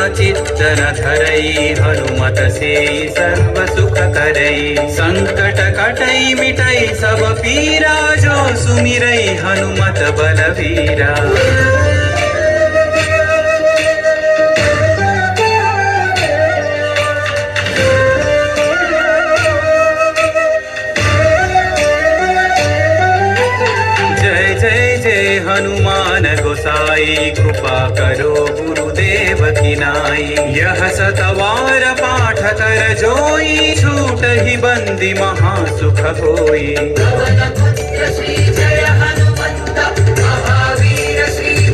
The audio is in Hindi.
चित्त न धरई, हनुमत से सर्व सुख करई। संकट कटई मिटई सब पीरा, जो सुमिरई हनुमत बलवीरा। हनुमान गोसाई, कृपा करो गुरुदेव की नाई। यह सतवार पाठ कर जोई, छूट ही बंदी महासुख होई। पवन पुत्र श्री जय